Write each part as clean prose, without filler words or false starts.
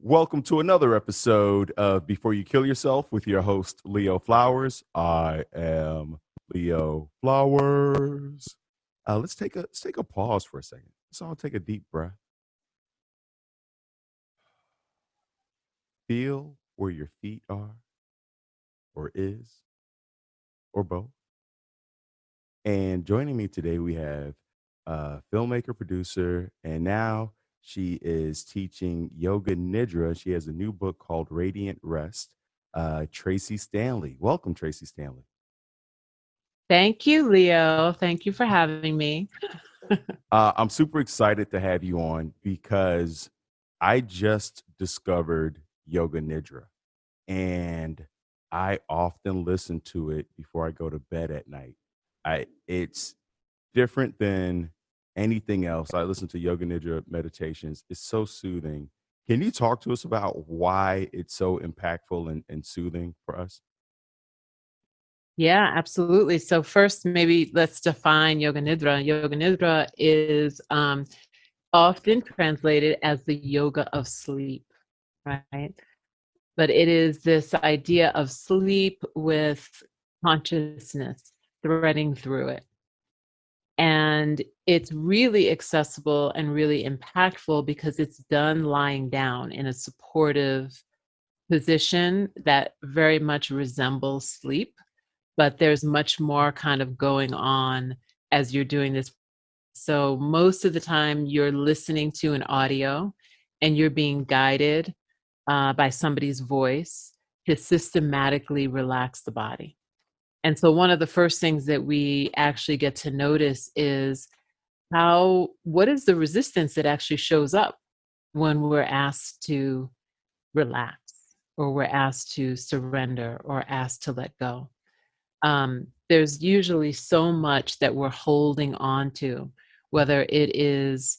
Welcome to another episode of Before You Kill Yourself with your host, Leo Flowers. I am Leo Flowers. Let's take a pause for a second. Let's all take a deep breath. Feel where your feet are, or is, or both. And joining me today, we have filmmaker, producer, and now she is teaching Yoga Nidra. She has a new book called Radiant Rest. Tracee Stanley. Welcome, Tracee Stanley. Thank you, Leo. Thank you for having me. I'm super excited to have you on because I just discovered Yoga Nidra, and I often listen to it before I go to bed at night. It's different than anything else. I listen to Yoga Nidra meditations. It's so soothing. Can you talk to us about why it's so impactful and soothing for us? Yeah, absolutely. So first, maybe let's define Yoga Nidra. Yoga Nidra is often translated as the yoga of sleep, right? But it is this idea of sleep with consciousness threading through it. And it's really accessible and really impactful because it's done lying down in a supportive position that very much resembles sleep, but there's much more kind of going on as you're doing this. So most of the time you're listening to an audio and you're being guided by somebody's voice to systematically relax the body. And so one of the first things that we actually get to notice is what is the resistance that actually shows up when we're asked to relax, or we're asked to surrender, or asked to let go. There's usually so much that we're holding on to, whether it is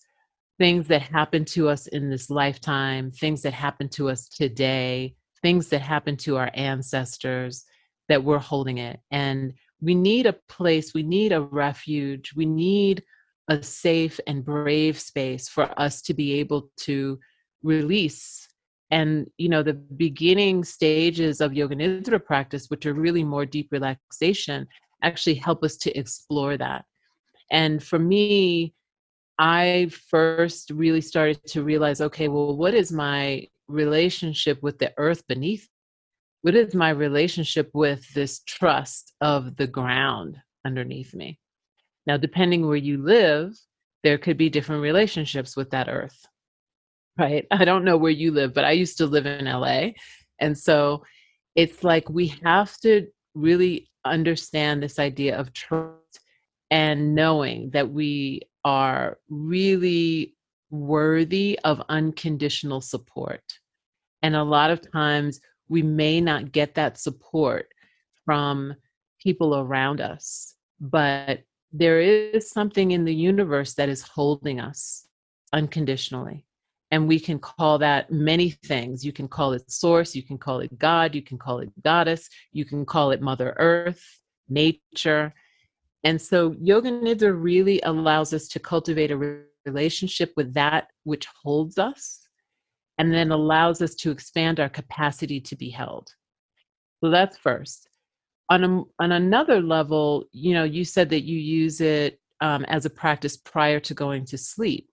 things that happen to us in this lifetime, things that happen to us today, things that happen to our ancestors, that we're holding it. And we need a place, we need a refuge, we need a safe and brave space for us to be able to release. And, the beginning stages of Yoga Nidra practice, which are really more deep relaxation, actually help us to explore that. And for me, I first really started to realize, okay, well, what is my relationship with the earth beneath? What is my relationship with this trust of the ground underneath me? Now, depending where you live, there could be different relationships with that earth, right? I don't know where you live, but I used to live in LA. And so it's like we have to really understand this idea of trust and knowing that we are really worthy of unconditional support. And a lot of times we may not get that support from people around us, but there is something in the universe that is holding us unconditionally. And we can call that many things. You can call it source, you can call it God, you can call it goddess, you can call it Mother Earth, nature. And so Yoga Nidra really allows us to cultivate a relationship with that which holds us, and then allows us to expand our capacity to be held. So that's first. On another level, you said that you use it as a practice prior to going to sleep.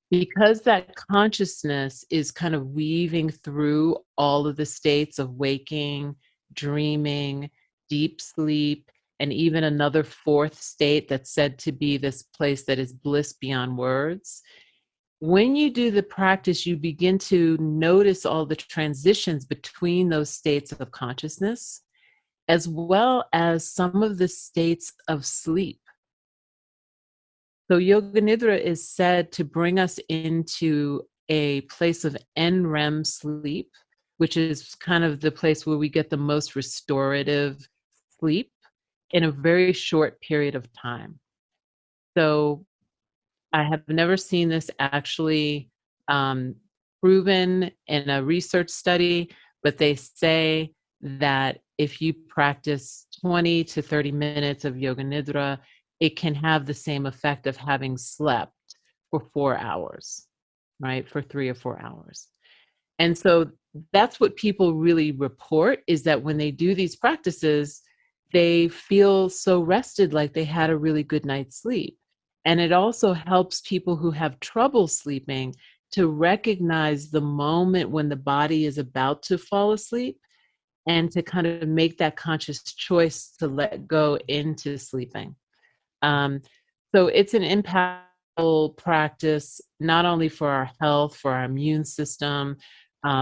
Because that consciousness is kind of weaving through all of the states of waking, dreaming, deep sleep, and even another fourth state that's said to be this place that is bliss beyond words. When you do the practice, you begin to notice all the transitions between those states of consciousness, as well as some of the states of sleep. So Yoga Nidra is said to bring us into a place of NREM sleep, which is kind of the place where we get the most restorative sleep in a very short period of time. So I have never seen this actually proven in a research study, but they say that if you practice 20 to 30 minutes of Yoga Nidra, it can have the same effect of having slept for 4 hours, right? For 3 or 4 hours. And so that's what people really report, is that when they do these practices, they feel so rested, like they had a really good night's sleep. And it also helps people who have trouble sleeping to recognize the moment when the body is about to fall asleep, and to kind of make that conscious choice to let go into sleeping. Um, so it's an impactful practice, not only for our health, for our immune system,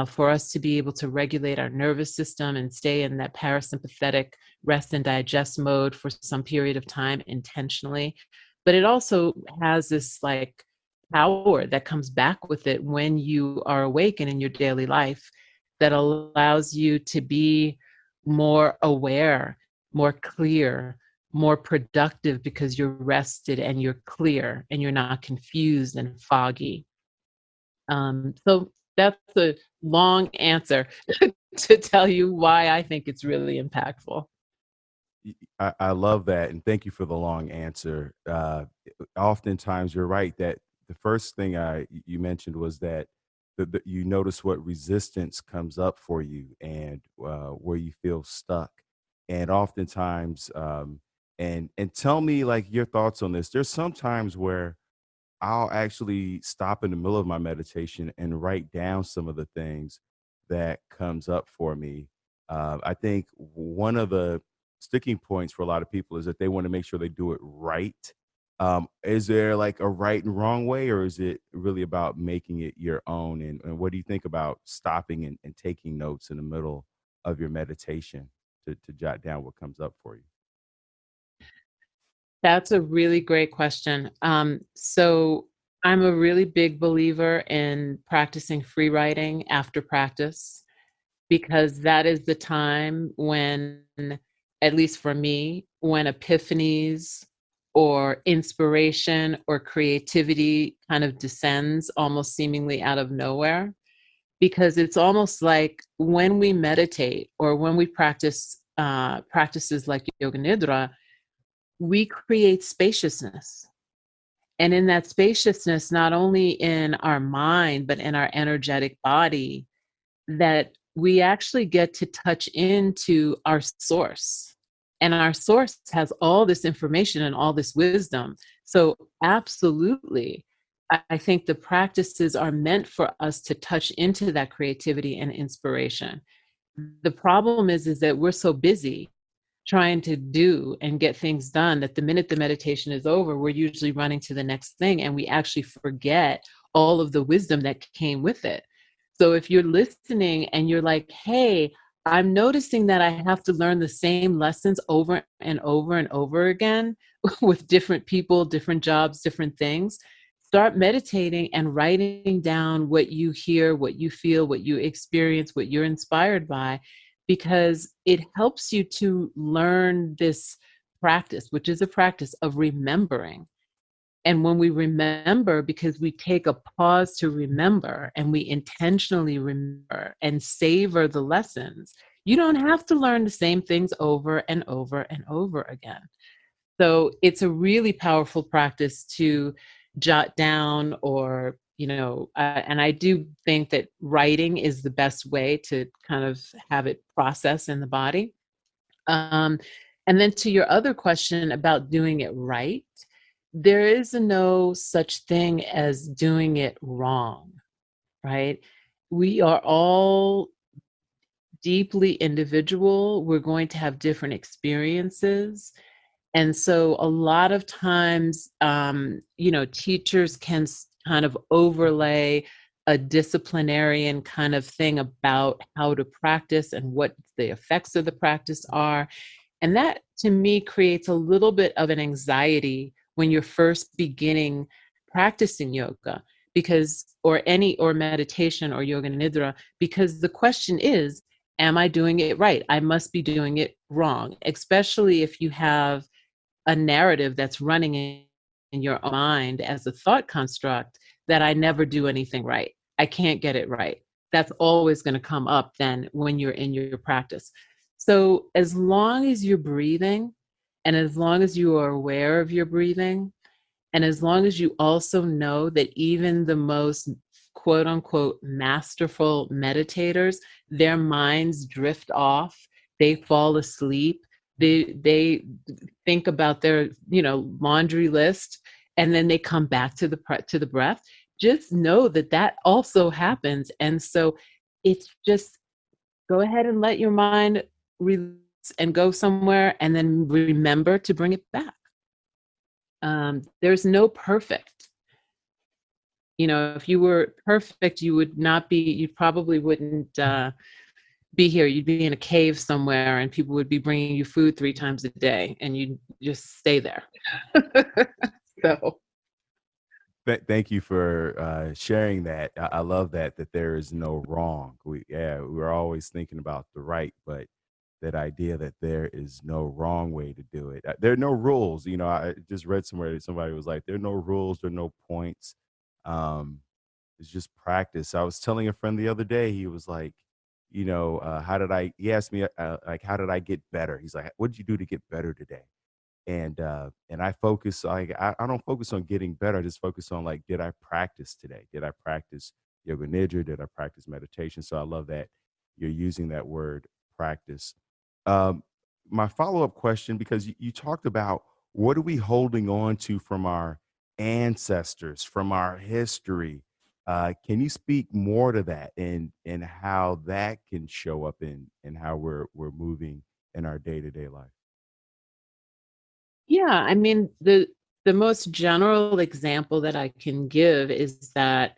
for us to be able to regulate our nervous system and stay in that parasympathetic rest and digest mode for some period of time intentionally. But it also has this like power that comes back with it when you are awake and in your daily life, that allows you to be more aware, more clear, more productive, because you're rested and you're clear and you're not confused and foggy. So that's a long answer to tell you why I think it's really impactful. I love that, and thank you for the long answer. Oftentimes, you're right that the first thing you mentioned was that you notice what resistance comes up for you, and where you feel stuck. And oftentimes, and tell me like your thoughts on this. There's sometimes where I'll actually stop in the middle of my meditation and write down some of the things that comes up for me. I think one of the sticking points for a lot of people is that they want to make sure they do it right. Is there like a right and wrong way, or is it really about making it your own? And what do you think about stopping and taking notes in the middle of your meditation to jot down what comes up for you? That's a really great question. So I'm a really big believer in practicing free writing after practice, because that is the time when, at least for me, when epiphanies or inspiration or creativity kind of descends almost seemingly out of nowhere. Because it's almost like when we meditate or when we practice practices like Yoga Nidra, we create spaciousness. And in that spaciousness, not only in our mind, but in our energetic body, that we actually get to touch into our source. And our source has all this information and all this wisdom. So, absolutely, I think the practices are meant for us to touch into that creativity and inspiration. The problem is that we're so busy trying to do and get things done that the minute the meditation is over, we're usually running to the next thing, and we actually forget all of the wisdom that came with it. So if you're listening and you're like, hey, I'm noticing that I have to learn the same lessons over and over and over again with different people, different jobs, different things, start meditating and writing down what you hear, what you feel, what you experience, what you're inspired by, because it helps you to learn this practice, which is a practice of remembering. And when we remember, because we take a pause to remember and we intentionally remember and savor the lessons, you don't have to learn the same things over and over and over again. So it's a really powerful practice to jot down, or, and I do think that writing is the best way to kind of have it process in the body. Um, and then to your other question about doing it right, there is no such thing as doing it wrong, right? We are all deeply individual. We're going to have different experiences. And so a lot of times, teachers can kind of overlay a disciplinarian kind of thing about how to practice and what the effects of the practice are. And that to me creates a little bit of an anxiety when you're first beginning practicing yoga, because, or meditation or yoga nidra, because the question is, am I doing it right? I must be doing it wrong, especially if you have a narrative that's running in your mind as a thought construct that I never do anything right. I can't get it right. That's always going to come up then when you're in your practice. So as long as you're breathing, and as long as you are aware of your breathing, and as long as you also know that even the most quote unquote masterful meditators, their minds drift off, they fall asleep, they think about their, laundry list, and then they come back to the breath. Just know that that also happens. And so it's just go ahead and let your mind release and go somewhere, and then remember to bring it back. There's no perfect. If you were perfect, you probably wouldn't be here. You'd be in a cave somewhere, and people would be bringing you food 3 times a day, and you'd just stay there. So, Thank you for sharing that. I love that there is no wrong. We're always thinking about the right, but that idea that there is no wrong way to do it. There are no rules. I just read somewhere that somebody was like, there are no rules, there are no points. Um, it's just practice. I was telling a friend the other day, he was like, he asked me, like, how did I get better? He's like, what did you do to get better today? And I focus, like, I don't focus on getting better. I just focus on, like, did I practice today? Did I practice yoga nidra? Did I practice meditation? So I love that you're using that word practice. Um, my follow-up question, because you talked about what are we holding on to from our ancestors, from our history? Can you speak more to that and how that can show up in how we're moving in our day-to-day life? yeah, I mean, the most general example that I can give is that,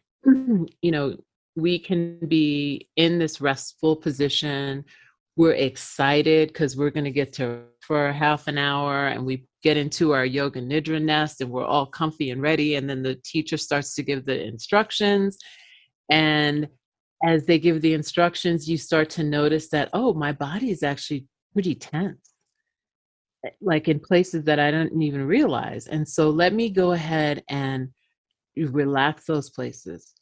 we can be in this restful position. We're excited because we're going to get to for half an hour, and we get into our yoga nidra nest, and we're all comfy and ready. And then the teacher starts to give the instructions. And as they give the instructions, you start to notice that, oh, my body is actually pretty tense, like in places that I didn't even realize. And so let me go ahead and relax those places.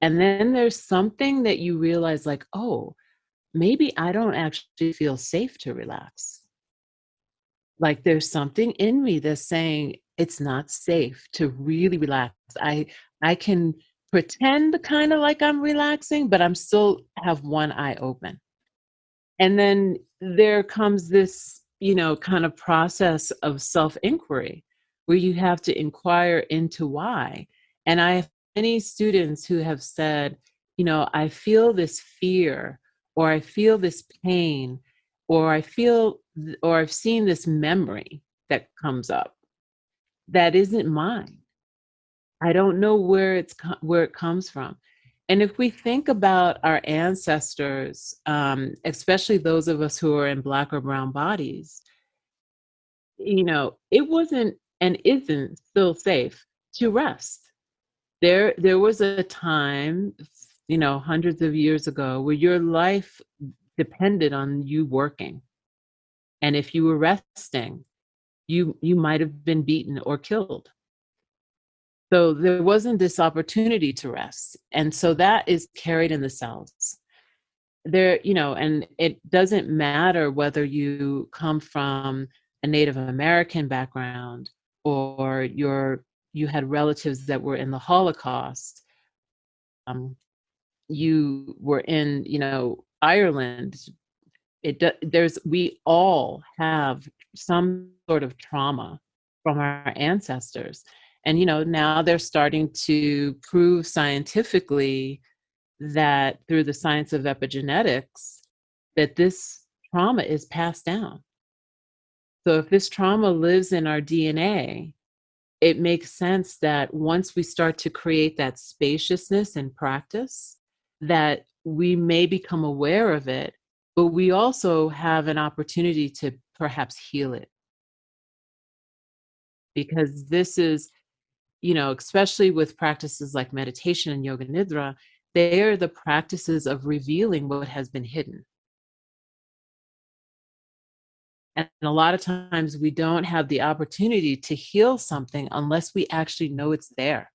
And then there's something that you realize, like, oh, maybe I don't actually feel safe to relax. Like there's something in me that's saying it's not safe to really relax. I can pretend kind of like I'm relaxing, but I'm still have one eye open. And then there comes this, kind of process of self inquiry where you have to inquire into why. And I have many students who have said, I feel this fear, or I feel this pain, or or I've seen this memory that comes up that isn't mine. I don't know where it comes from. And if we think about our ancestors, especially those of us who are in Black or brown bodies, it wasn't and isn't still safe to rest. There was a time, hundreds of years ago, where your life depended on you working. And if you were resting, you might have been beaten or killed. So there wasn't this opportunity to rest. And so that is carried in the cells. And it doesn't matter whether you come from a Native American background, or you had relatives that were in the Holocaust. You were in, Ireland. We all have some sort of trauma from our ancestors. And now they're starting to prove scientifically that through the science of epigenetics, that this trauma is passed down. So if this trauma lives in our DNA, it makes sense that once we start to create that spaciousness in practice, that we may become aware of it, but we also have an opportunity to perhaps heal it. Because this is, especially with practices like meditation and yoga nidra, they are the practices of revealing what has been hidden. And a lot of times we don't have the opportunity to heal something unless we actually know it's there.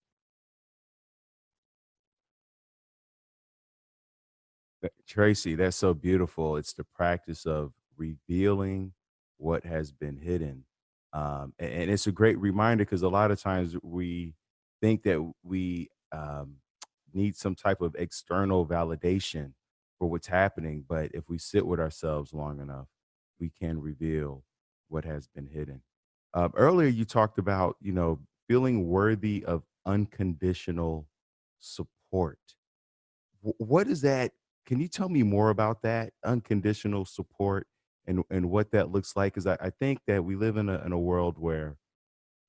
Tracy, that's so beautiful. It's the practice of revealing what has been hidden. And it's a great reminder because a lot of times we think that we need some type of external validation for what's happening. But if we sit with ourselves long enough, we can reveal what has been hidden. Earlier, you talked about, feeling worthy of unconditional support. What is that? Can you tell me more about that unconditional support and what that looks like? Because I think that we live in a world where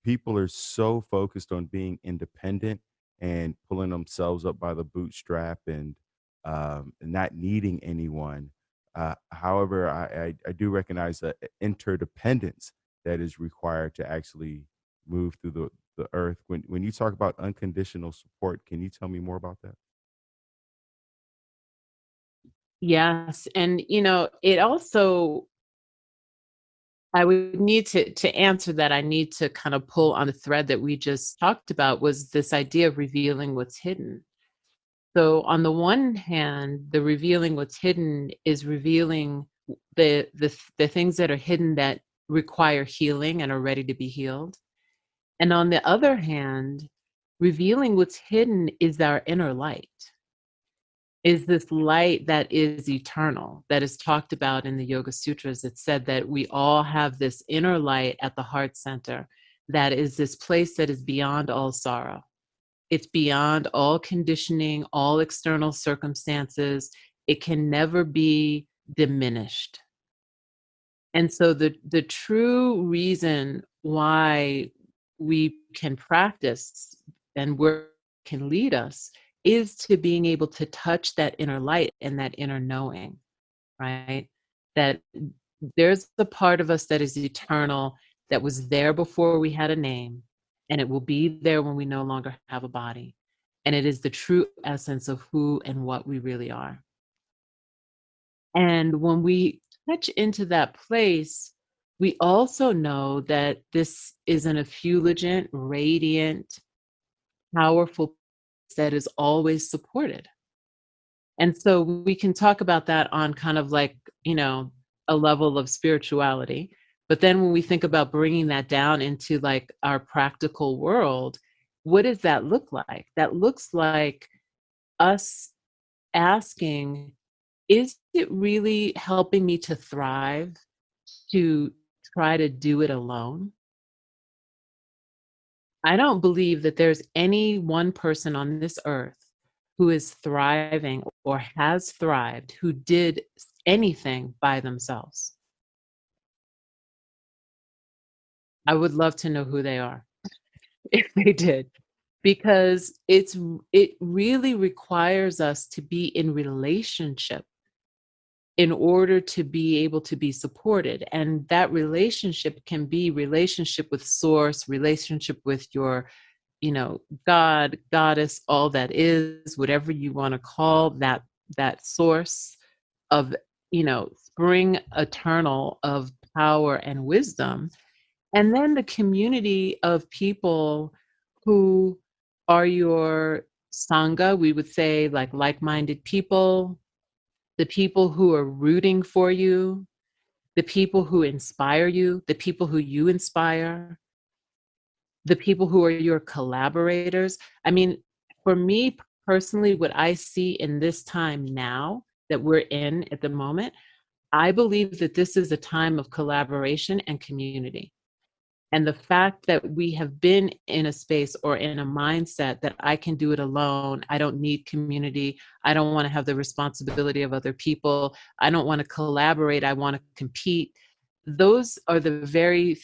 people are so focused on being independent and pulling themselves up by the bootstrap and not needing anyone. However, I do recognize that interdependence that is required to actually move through the earth. When you talk about unconditional support, can you tell me more about that? Yes, and, it also I would need to answer that, I need to kind of pull on the thread that we just talked about was this idea of revealing what's hidden. So on the one hand, the revealing what's hidden is revealing the things that are hidden that require healing and are ready to be healed. And on the other hand, revealing what's hidden is our inner light. Is this light that is eternal, that is talked about in the Yoga Sutras. It said that we all have this inner light at the heart center, that is this place that is beyond all sorrow. It's beyond all conditioning, all external circumstances. It can never be diminished. And so the true reason why we can practice and where it can lead us is to being able to touch that inner light and that inner knowing, right? That there's the part of us that is eternal, that was there before we had a name, and it will be there when we no longer have a body. And it is the true essence of who and what we really are. And when we touch into that place, we also know that this is an effulgent, radiant, powerful that is always supported. And so we can talk about that on kind of like, a level of spirituality. But then when we think about bringing that down into like our practical world, what does that look like? That looks like us asking, is it really helping me to thrive to try to do it alone? I don't believe that there's any one person on this earth who is thriving or has thrived who did anything by themselves. I would love to know who they are if they did, because it really requires us to be in relationship in order to be able to be supported. And that relationship can be relationship with source, relationship with your, God, goddess, all that is, whatever you want to call that source of, spring eternal of power and wisdom. And then the community of people who are your sangha, we would say like-minded people, the people who are rooting for you, the people who inspire you, the people who you inspire, the people who are your collaborators. I mean, for me personally, what I see in this time now that we're in at the moment, I believe that this is a time of collaboration and community. And the fact that we have been in a space or in a mindset that I can do it alone, I don't need community, I don't want to have the responsibility of other people, I don't want to collaborate, I want to compete. Those are the very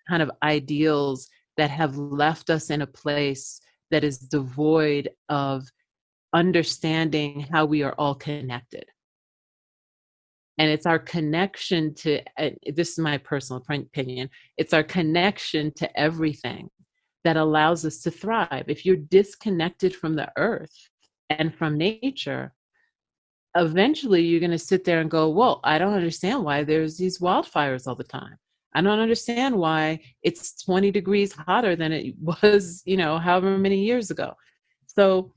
kind of ideals that have left us in a place that is devoid of understanding how we are all connected. And it's our connection to, this is my personal opinion, it's our connection to everything that allows us to thrive. If you're disconnected from the earth and from nature, eventually you're going to sit there and go, well, I don't understand why there's these wildfires all the time. I don't understand why it's 20 degrees hotter than it was, however many years ago. So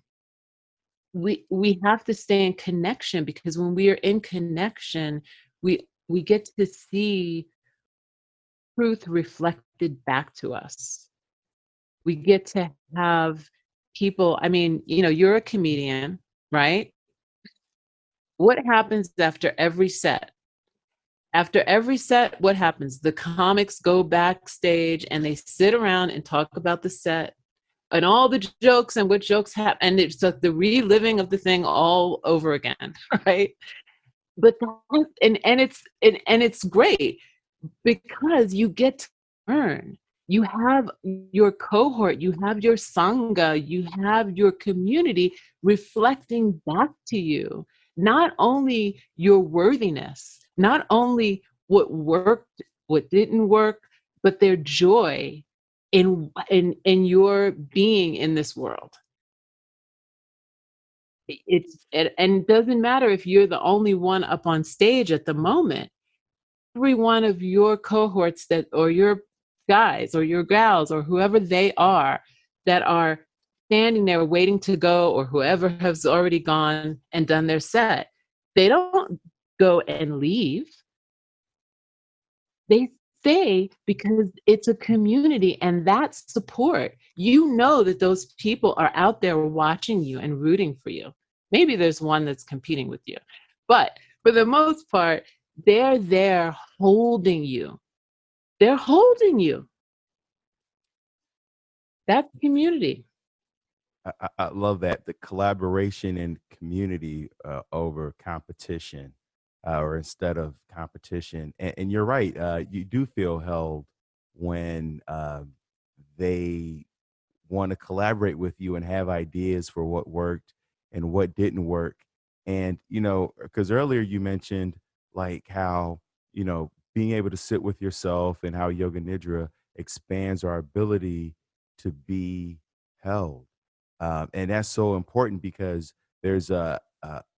we have to stay in connection, because when we are in connection, we get to see truth reflected back to us. We get to have people, I mean, you're a comedian, right? What happens after every set? After every set, what happens? The comics go backstage and they sit around and talk about the set and all the jokes and what jokes happen. And it's like the reliving of the thing all over again, right? But it's great because you get to learn. You have your cohort, you have your sangha, you have your community reflecting back to you not only your worthiness, not only what worked, what didn't work, but their joy in your being in this world. And it doesn't matter if you're the only one up on stage at the moment. Every one of your cohorts that, or your guys or your gals or whoever they are that are standing there waiting to go, or whoever has already gone and done their set, they don't go and leave. They stay because it's a community, and that support, that those people are out there watching you and rooting for you. Maybe there's one that's competing with you, but for the most part, they're there holding you. They're holding you. That's community. I love that, the collaboration and community over competition, or instead of competition. And you're right. You do feel held when they want to collaborate with you and have ideas for what worked and what didn't work. And, because earlier you mentioned like how, being able to sit with yourself and how Yoga Nidra expands our ability to be held. And that's so important because there's a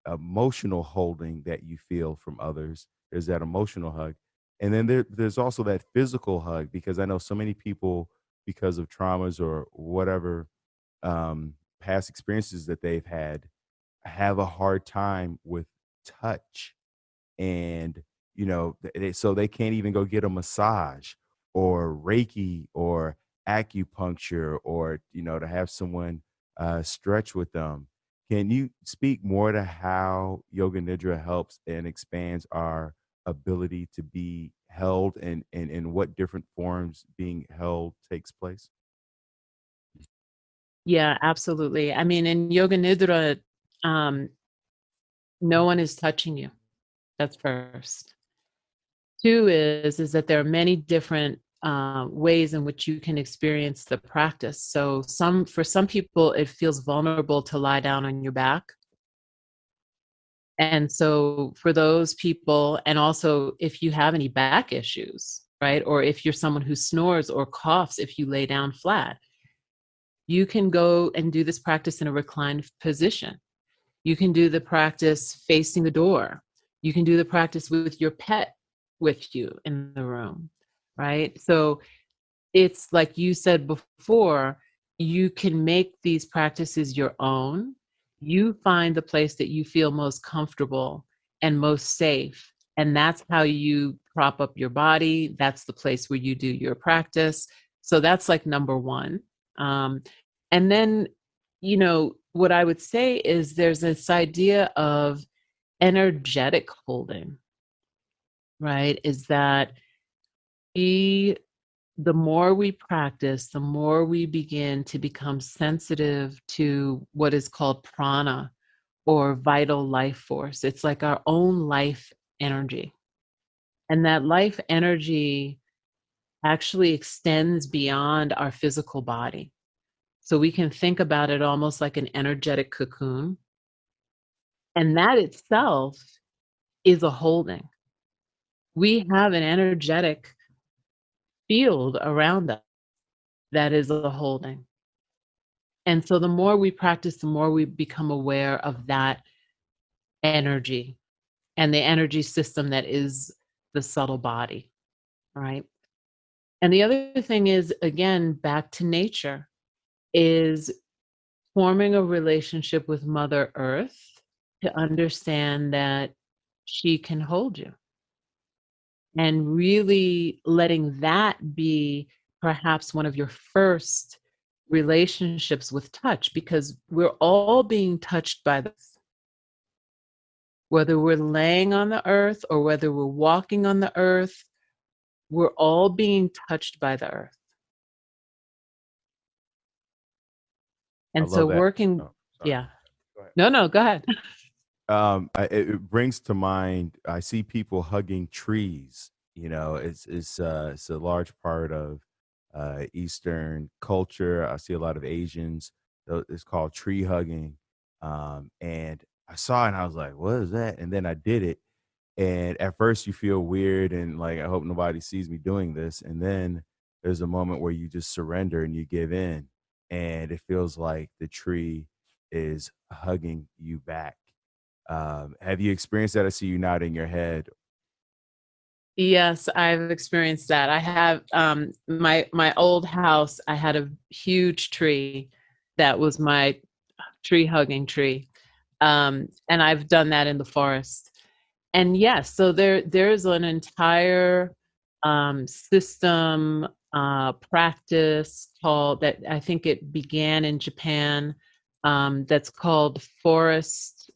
emotional holding that you feel from others. There's that emotional hug. And then there's also that physical hug, because I know so many people, because of traumas or whatever past experiences that they've had, have a hard time with touch. And so they can't even go get a massage or Reiki or acupuncture, or to have someone stretch with them. Can you speak more to how Yoga Nidra helps and expands our ability to be held, and in what different forms being held takes place? Yeah, absolutely. I mean, in Yoga Nidra, um, no one is touching you. That's first. Two is that there are many different ways in which you can experience the practice. So for some people, it feels vulnerable to lie down on your back. And so for those people, and also if you have any back issues, right? Or if you're someone who snores or coughs if you lay down flat, you can go and do this practice in a reclined position. You can do the practice facing the door. You can do the practice with your pet with you in the room, right? So it's like you said before, you can make these practices your own. You find the place that you feel most comfortable and most safe. And that's how you prop up your body. That's the place where you do your practice. So that's like number one. Um, and then, what I would say is there's this idea of energetic holding, right? Is that we the more we practice, the more we begin to become sensitive to what is called prana, or vital life force. It's like our own life energy. And that life energy actually extends beyond our physical body. So we can think about it almost like an energetic cocoon. And that itself is a holding. We have an energetic field around us that is a holding. And so the more we practice, the more we become aware of that energy and the energy system that is the subtle body, right? And the other thing is, again, back to nature, is forming a relationship with Mother Earth to understand that she can hold you, and really letting that be perhaps one of your first relationships with touch, because we're all being touched by this, whether we're laying on the earth or whether we're walking on the earth, we're all being touched by the earth. I And so love that. working, Oh, sorry. yeah. Go ahead. No, go ahead. It brings to mind. I see people hugging trees. It's a large part of Eastern culture. I see a lot of Asians. It's called tree hugging. And I saw it and I was like, "What is that?" And then I did it. And at first, you feel weird and like, I hope nobody sees me doing this. And then there's a moment where you just surrender and you give in, and it feels like the tree is hugging you back. Have you experienced that? I see you nodding your head. Yes, I've experienced that. I have my old house, I had a huge tree that was my tree hugging tree. And I've done that in the forest. And yes, so there's an entire system practice called, that I think it began in Japan, that's called forest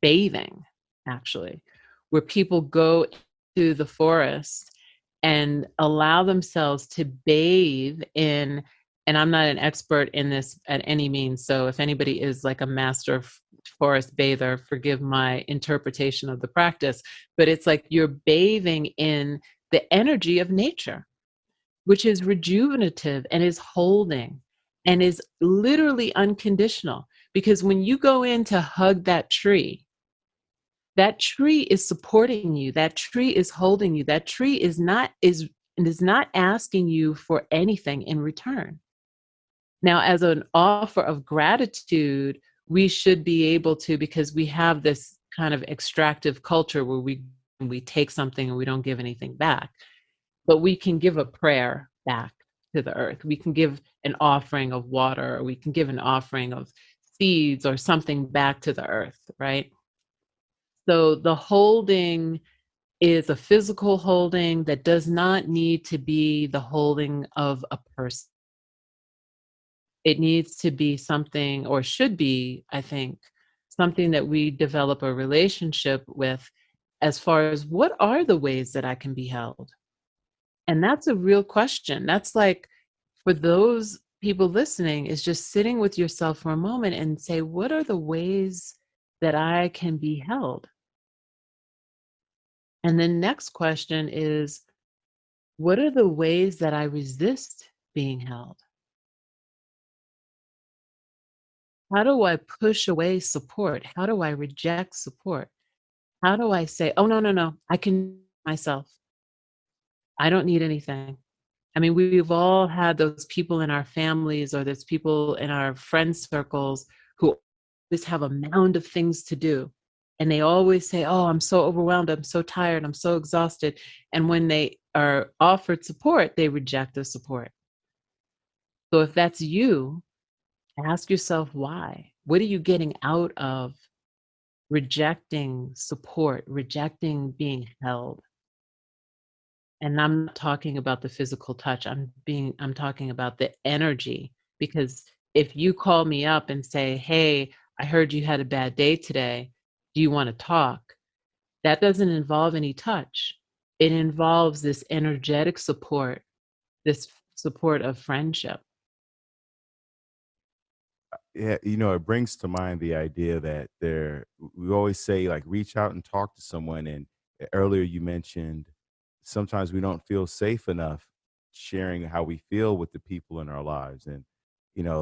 bathing, actually, where people go to the forest and allow themselves to bathe in, and I'm not an expert in this at any means, so if anybody is like a master forest bather, forgive my interpretation of the practice, but it's like you're bathing in the energy of nature, which is rejuvenative and is holding and is literally unconditional. Because when you go in to hug that tree is supporting you, that tree is holding you, that tree is not asking you for anything in return. Now, as an offer of gratitude, we should be able to, because we have this kind of extractive culture where we take something and we don't give anything back, but we can give a prayer back to the earth. We can give an offering of water, or we can give an offering of seeds or something back to the earth, right? So the holding is a physical holding that does not need to be the holding of a person. It needs to be something, or should be, I think, something that we develop a relationship with, as far as what are the ways that I can be held? And that's a real question. That's like, for those people listening, is just sitting with yourself for a moment and say, what are the ways that I can be held? And then next question is, what are the ways that I resist being held? How do I push away support? How do I reject support? How do I say, "Oh, no, no, no, I can myself. I don't need anything." I mean, we've all had those people in our families or those people in our friend circles who always have a mound of things to do. And they always say, "Oh, I'm so overwhelmed. I'm so tired. I'm so exhausted." And when they are offered support, they reject the support. So if that's you, ask yourself why. What are you getting out of rejecting support, rejecting being held? And I'm not talking about the physical touch. I'm talking about the energy, because if you call me up and say, "Hey, I heard you had a bad day today. Do you want to talk?" That doesn't involve any touch. It involves this energetic support, this support of friendship. Yeah, it brings to mind the idea that we always say, like, reach out and talk to someone. And earlier you mentioned sometimes we don't feel safe enough sharing how we feel with the people in our lives. And,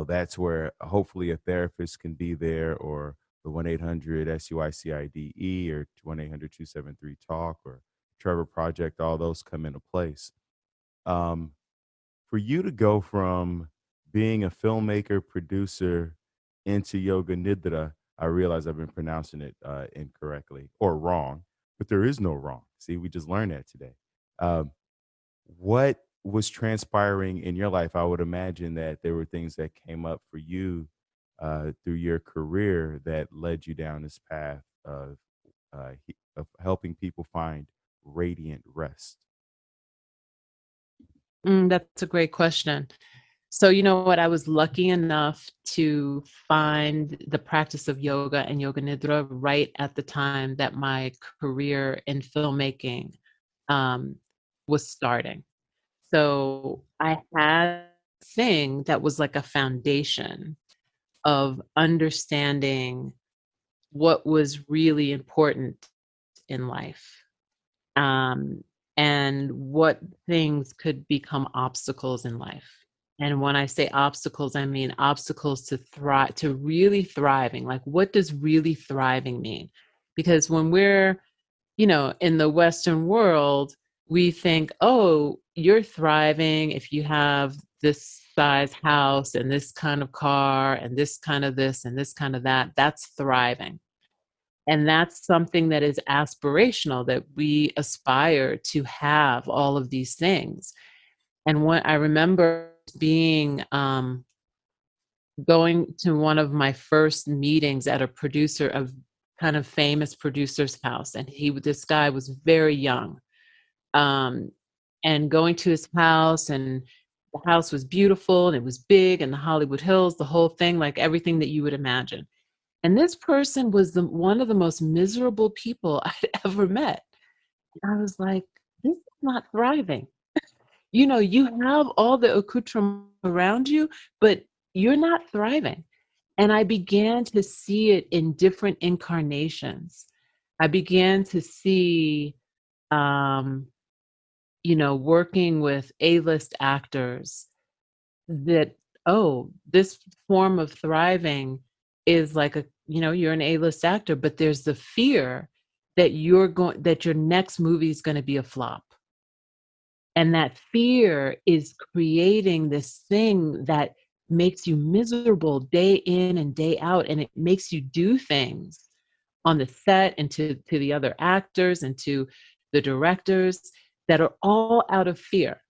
that's where hopefully a therapist can be there, or the 1-800-SUICIDE, or 1-800-273-TALK, or Trevor Project, all those come into place. Um, for you to go from being a filmmaker, producer into Yoga Nidra, I realize I've been pronouncing it incorrectly or wrong, but there is no wrong. See, we just learned that today. Um, what was transpiring in your life? I would imagine that there were things that came up for you through your career that led you down this path of helping people find radiant rest. That's a great question. So, you know what? I was lucky enough to find the practice of yoga and yoga nidra right at the time that my career in filmmaking um, was starting. So I had a thing that was like a foundation of understanding what was really important in life, um, and what things could become obstacles in life. And when I say obstacles, I mean obstacles to thrive, to really thriving. Like, what does really thriving mean? Because when we're, in the Western world, we think, oh, you're thriving if you have this size house and this kind of car and this kind of this and this kind of that. That's thriving. And that's something that is aspirational, that we aspire to have all of these things. And what I remember being going to one of my first meetings at a producer of kind of famous producer's house, and this guy was very young, um, and going to his house, and the house was beautiful and it was big, and the Hollywood Hills, the whole thing, like everything that you would imagine. And this person was one of the most miserable people I'd ever met. I was like, this is not thriving. You have all the accoutrement around you, but you're not thriving. And I began to see it in different incarnations. I began to see, um, working with A-list actors, that, oh, this form of thriving is like you're an A-list actor, but there's the fear that that your next movie is going to be a flop. And that fear is creating this thing that makes you miserable day in and day out. And it makes you do things on the set and to the other actors and to the directors that are all out of fear.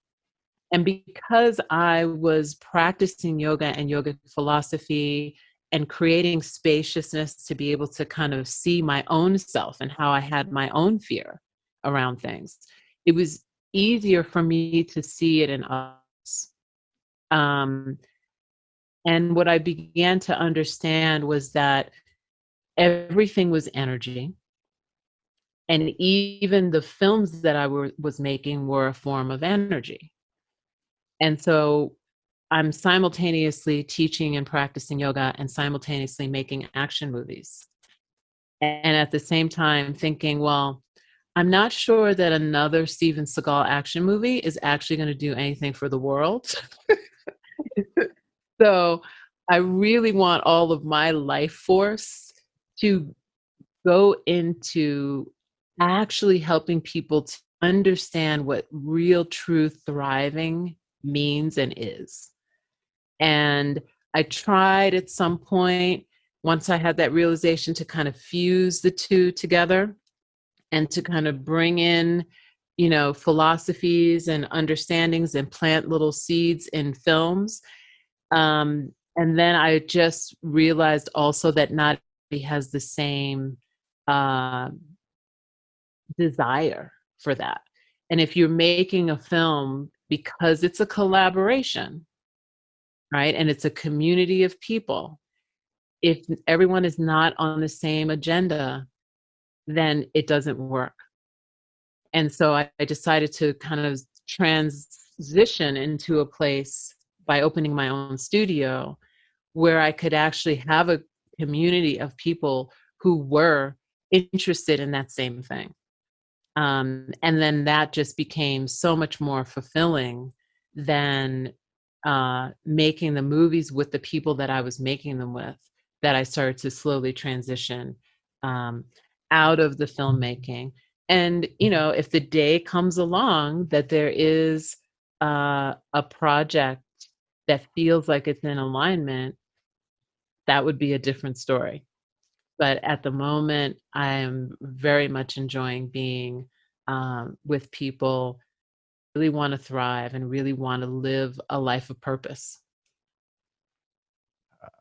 And because I was practicing yoga and yoga philosophy and creating spaciousness to be able to kind of see my own self and how I had my own fear around things, it was easier for me to see it in others. Um, and what I began to understand was that everything was energy. And even the films that was making were a form of energy. And so I'm simultaneously teaching and practicing yoga and simultaneously making action movies. And at the same time thinking, well, I'm not sure that another Steven Seagal action movie is actually going to do anything for the world. So I really want all of my life force to go into actually helping people to understand what real, true thriving means and is. And I tried at some point, once I had that realization, to kind of fuse the two together and to kind of bring in, philosophies and understandings and plant little seeds in films. And then I just realized also that not everybody has the same uh, desire for that. And if you're making a film because it's a collaboration, right, and it's a community of people, if everyone is not on the same agenda, then it doesn't work. And so I decided to kind of transition into a place by opening my own studio where I could actually have a community of people who were interested in that same thing. And then that just became so much more fulfilling than making the movies with the people that I was making them with, that I started to slowly transition um, out of the filmmaking. And, if the day comes along that there is a project that feels like it's in alignment, that would be a different story. But at the moment, I am very much enjoying being with people who really want to thrive and really want to live a life of purpose.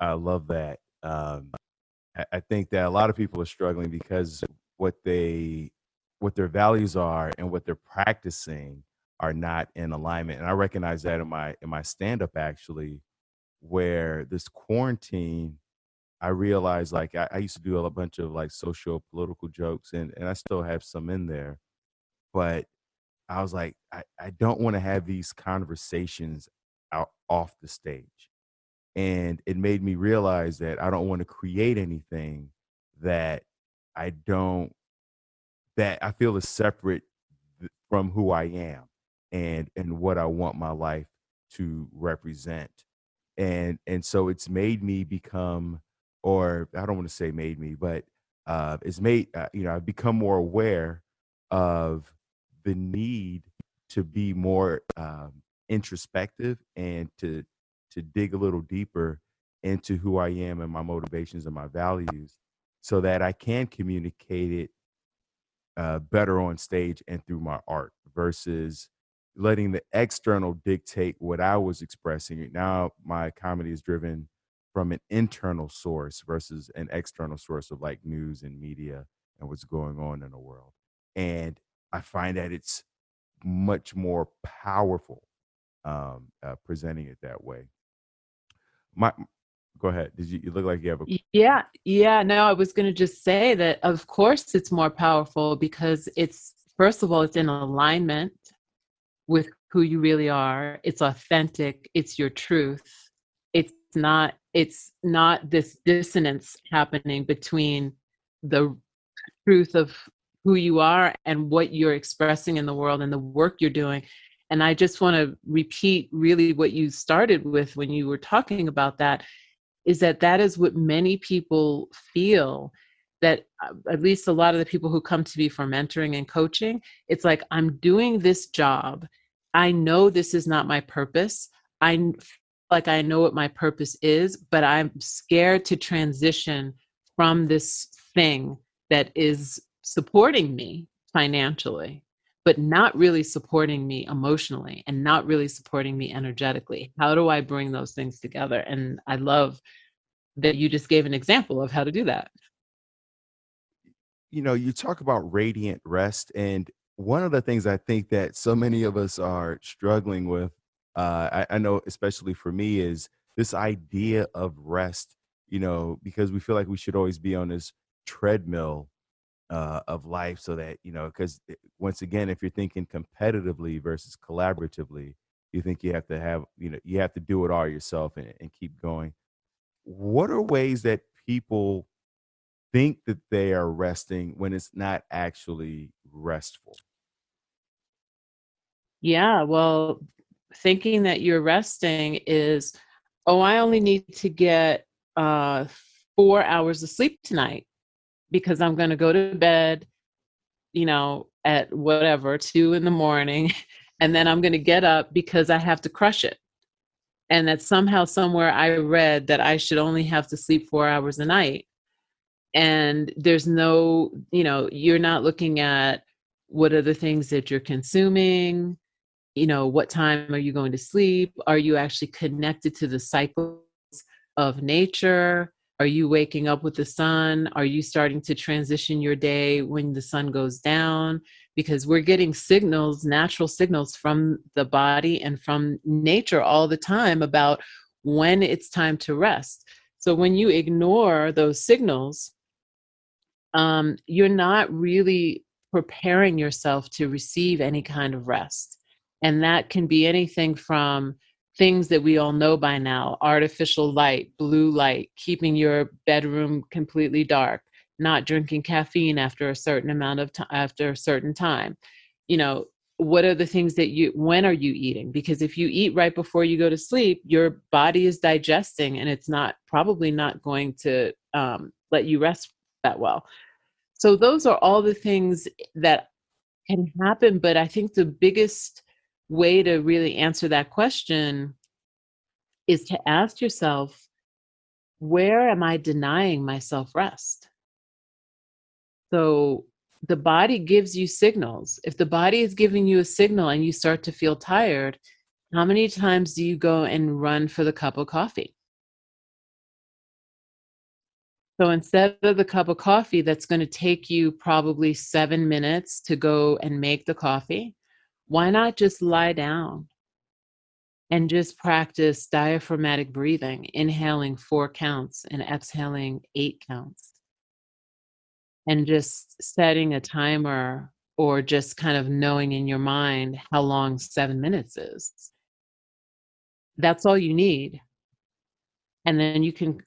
I love that. I think that a lot of people are struggling because what they what their values are and what they're practicing are not in alignment. And I recognize that in my stand up actually, where this quarantine, I realized like I used to do a bunch of like social political jokes, and I still have some in there, but I was like, I don't want to have these conversations out off the stage. And it made me realize that I don't want to create anything that I don't that I feel is separate from who I am and what I want my life to represent. And so it's made me become, or I don't want to say made me, but it's made I've become more aware of the need to be more introspective and to dig a little deeper into who I am and my motivations and my values so that I can communicate it better on stage and through my art versus letting the external dictate what I was expressing. Now my comedy is driven from an internal source versus an external source of like news and media and what's going on in the world. And I find that it's much more powerful presenting it that way. My, go ahead. You look like you have a Yeah, yeah. No, I was going to just say that, of course, it's more powerful because it's, first of all, it's in alignment with who you really are. It's authentic. It's your truth. It's not this dissonance happening between the truth of who you are and what you're expressing in the world and the work you're doing. And I just want to repeat really what you started with when you were talking about that, is that that is what many people feel, that at least a lot of the people who come to me for mentoring and coaching, it's like, I'm doing this job. I know this is not my purpose. Like I know what my purpose is, but I'm scared to transition from this thing that is supporting me financially, but not really supporting me emotionally and not really supporting me energetically. How do I bring those things together? And I love that you just gave an example of how to do that. you talk about radiant rest, and one of the things I think that so many of us are struggling with, I know especially for me, is this idea of rest. Because we feel like we should always be on this treadmill of life, so that because once again, if you're thinking competitively versus collaboratively, you think you have to do it all yourself and keep going. What are ways that people think that they are resting when it's not actually restful? Yeah, well, thinking that you're resting is, oh, I only need to get 4 hours of sleep tonight because I'm going to go to bed, at whatever, 2 in the morning, and then I'm going to get up because I have to crush it. And that somehow, somewhere I read that I should only have to sleep 4 hours a night. And there's no, you're not looking at what are the things that you're consuming, what time are you going to sleep? Are you actually connected to the cycles of nature? Are you waking up with the sun? Are you starting to transition your day when the sun goes down? Because we're getting signals, natural signals from the body and from nature all the time about when it's time to rest. So when you ignore those signals, you're not really preparing yourself to receive any kind of rest. And that can be anything from things that we all know by now: artificial light, blue light, keeping your bedroom completely dark, not drinking caffeine after a certain amount of time, after a certain time. You know, what are the things that when are you eating? Because if you eat right before you go to sleep, your body is digesting and it's probably not going to let you rest that well. So those are all the things that can happen, but I think the biggest way to really answer that question is to ask yourself, where am I denying myself rest? So the body gives you signals. If the body is giving you a signal and you start to feel tired, how many times do you go and run for the cup of coffee? So instead of the cup of coffee that's going to take you probably 7 minutes to go and make the coffee, why not just lie down and just practice diaphragmatic breathing, inhaling 4 counts and exhaling 8 counts, and just setting a timer or just kind of knowing in your mind how long 7 minutes is. That's all you need. And then you can,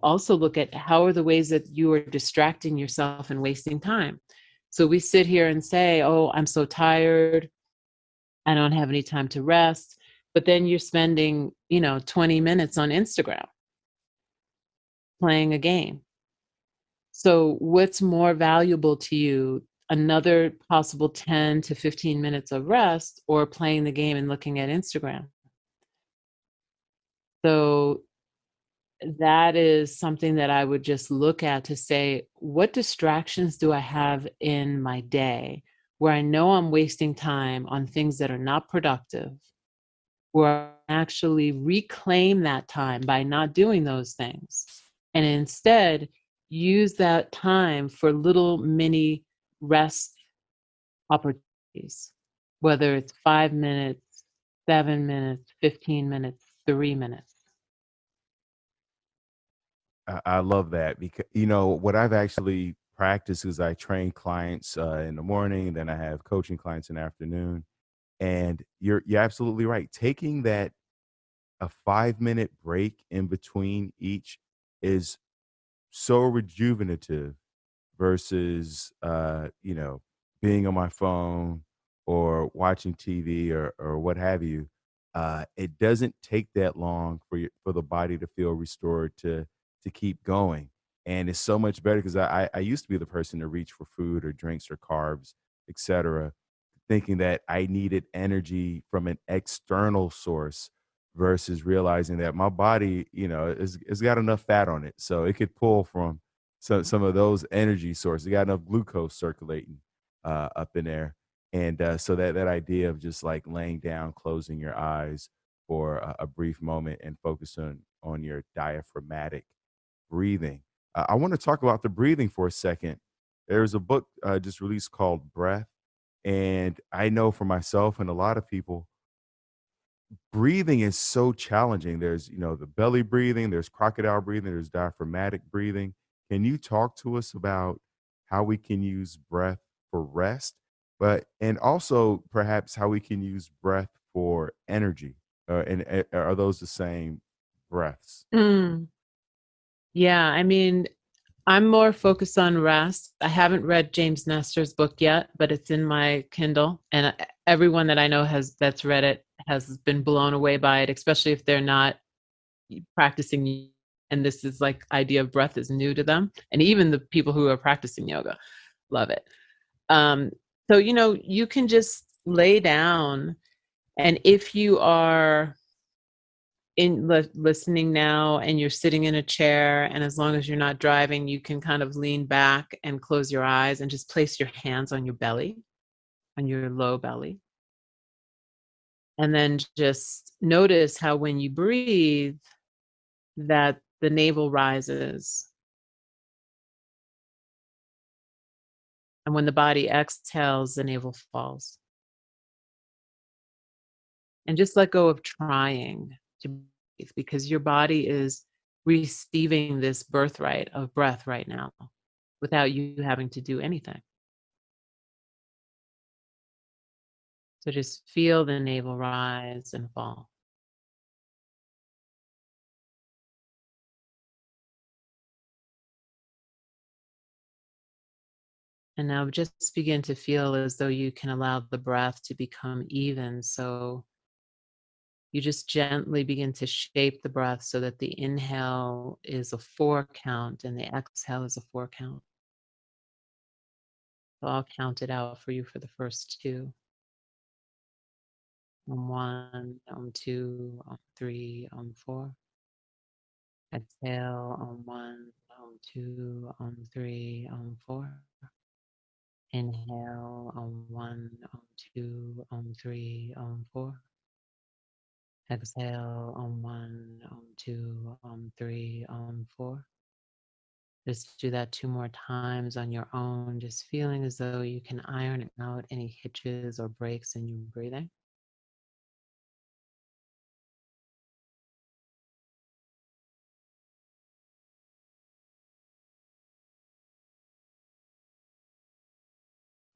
also look at how are the ways that you are distracting yourself and wasting time. So we sit here and say, "Oh, I'm so tired. I don't have any time to rest." But then you're spending, 20 minutes on Instagram playing a game. So what's more valuable to you? Another possible 10 to 15 minutes of rest or playing the game and looking at Instagram? So that is something that I would just look at to say, what distractions do I have in my day where I know I'm wasting time on things that are not productive, where I actually reclaim that time by not doing those things, and instead use that time for little mini rest opportunities, whether it's 5 minutes, 7 minutes, 15 minutes, 3 minutes. I love that because what I've actually practiced is I train clients in the morning, then I have coaching clients in the afternoon, and you're absolutely right. Taking that a 5-minute break in between each is so rejuvenative versus being on my phone or watching TV or what have you. It doesn't take that long for the body to feel restored to keep going, and it's so much better because I used to be the person to reach for food or drinks or carbs, etc., thinking that I needed energy from an external source versus realizing that my body, is got enough fat on it, so it could pull from some of those energy sources. You got enough glucose circulating up in there, and so that idea of just like laying down, closing your eyes for a brief moment, and focus on your diaphragmatic breathing. I want to talk about the breathing for a second. There's a book just released called Breath, and I know for myself and a lot of people, breathing is so challenging. There's, the belly breathing, there's crocodile breathing, there's diaphragmatic breathing. Can you talk to us about how we can use breath for rest, but and also perhaps how we can use breath for energy? And are those the same breaths? Mm. Yeah, I mean, I'm more focused on rest. I haven't read James Nestor's book yet, but it's in my Kindle, and everyone that I know that's read it has been blown away by it, especially if they're not practicing, and this is like idea of breath is new to them, and even the people who are practicing yoga love it. Um, so you can just lay down, and if you are listening now and you're sitting in a chair, and as long as you're not driving, you can kind of lean back and close your eyes and just place your hands on your belly, on your low belly, and then just notice how when you breathe that the navel rises, and when the body exhales, the navel falls. And just let go of trying to breathe, because your body is receiving this birthright of breath right now without you having to do anything. So just feel the navel rise and fall. And now just begin to feel as though you can allow the breath to become even. So you just gently begin to shape the breath so that the inhale is a 4 count and the exhale is a 4 count. So I'll count it out for you for the first 2. On 1, on 2, on 3, on 4. Exhale on 1, on 2, on 3, on 4. Inhale on 1, on 2, on 3, on 4. Exhale on 1, on 2, on 3, on 4. Just do that 2 more times on your own, just feeling as though you can iron out any hitches or breaks in your breathing.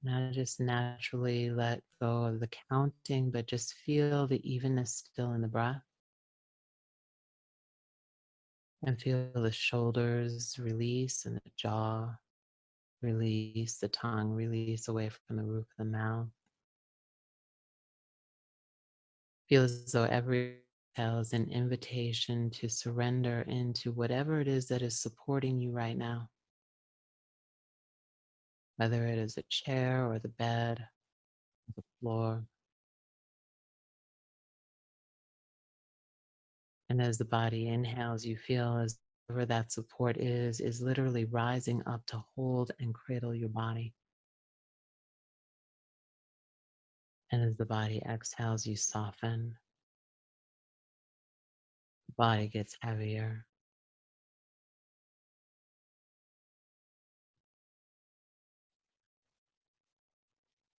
Now just naturally let go of the counting, but just feel the evenness still in the breath. And feel the shoulders release and the jaw release, the tongue release away from the roof of the mouth. Feel as though every exhale is an invitation to surrender into whatever it is that is supporting you right now, whether it is a chair or the bed, the floor. And as the body inhales, you feel as whatever that support is literally rising up to hold and cradle your body. And as the body exhales, you soften, the body gets heavier.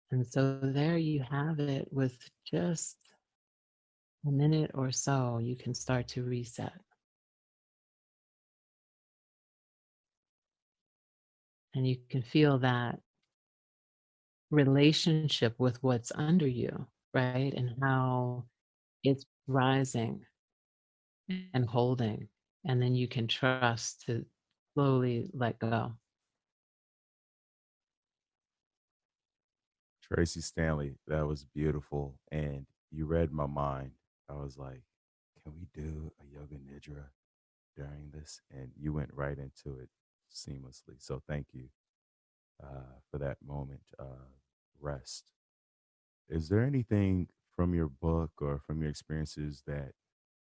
And so there you have it. With just a minute or so, you can start to reset. And you can feel that relationship with what's under you, right? And how it's rising and holding. And then you can trust to slowly let go. Tracee Stanley, that was beautiful. And you read my mind. I was like, can we do a yoga nidra during this? And you went right into it seamlessly. So thank you for that moment of rest. Is there anything from your book or from your experiences that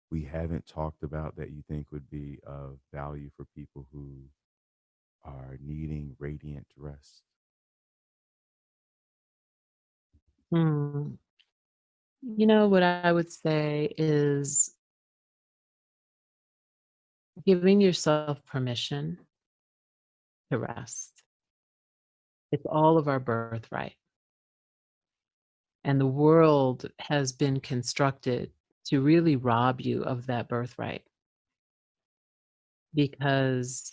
we haven't talked about that you think would be of value for people who are needing radiant rest? Hmm. What I would say is giving yourself permission to rest. It's all of our birthright. And the world has been constructed to really rob you of that birthright because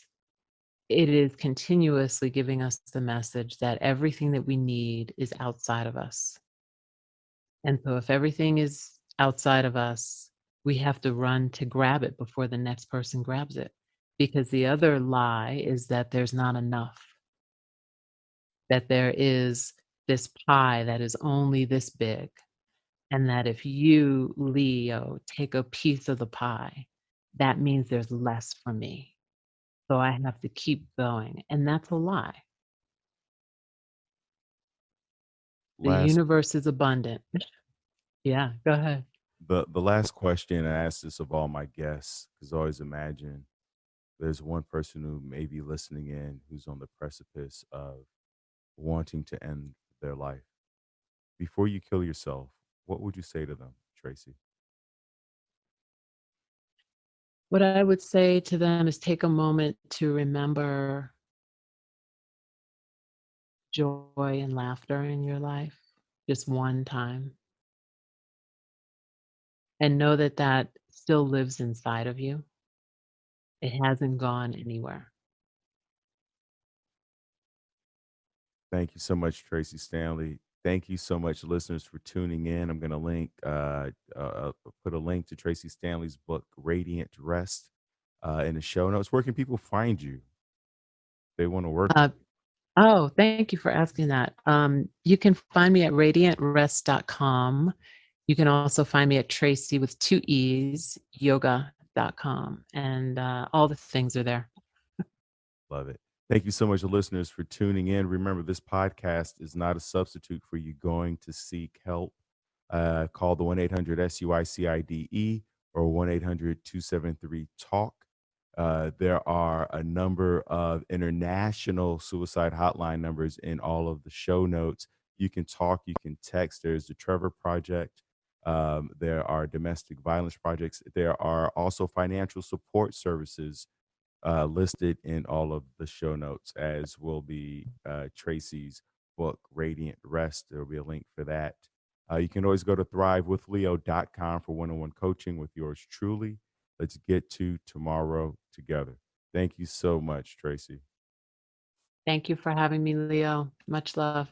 it is continuously giving us the message that everything that we need is outside of us. And so if everything is outside of us, we have to run to grab it before the next person grabs it. Because the other lie is that there's not enough, that there is this pie that is only this big, and that if you, Leo, take a piece of the pie, that means there's less for me. So I have to keep going. And that's a lie. The Last universe is abundant. Yeah, go ahead. the last question I ask this of all my guests, because I always imagine there's one person who may be listening in who's on the precipice of wanting to end their life. Before you kill yourself, what would you say to them, Tracee? What I would say to them is take a moment to remember joy and laughter in your life, just one time, and know that that still lives inside of you. It hasn't gone anywhere. Thank you so much, Tracee Stanley. Thank you so much, listeners, for tuning in. I'm going to put a link to Tracee Stanley's book, Radiant Rest, in the show notes. Where can people find you? They want to work with Uh, oh, thank you for asking that. You can find me at radiantrest.com. You can also find me at Tracee with 2 E's, yoga.com. And all the things are there. you. Love it. Thank you so much, listeners, for tuning in. Remember, this podcast is not a substitute for you going to seek help. Call the 1-800-SUICIDE or 1-800-273-TALK. There are a number of international suicide hotline numbers in all of the show notes. You can talk, you can text. There's the Trevor Project. There are domestic violence projects. There are also financial support services listed in all of the show notes, as will be Tracee's book, Radiant Rest. There will be a link for that. You can always go to thrivewithleo.com for one on one coaching with yours truly. Let's get to tomorrow together. Thank you so much, Tracee. Thank you for having me, Leo. Much love.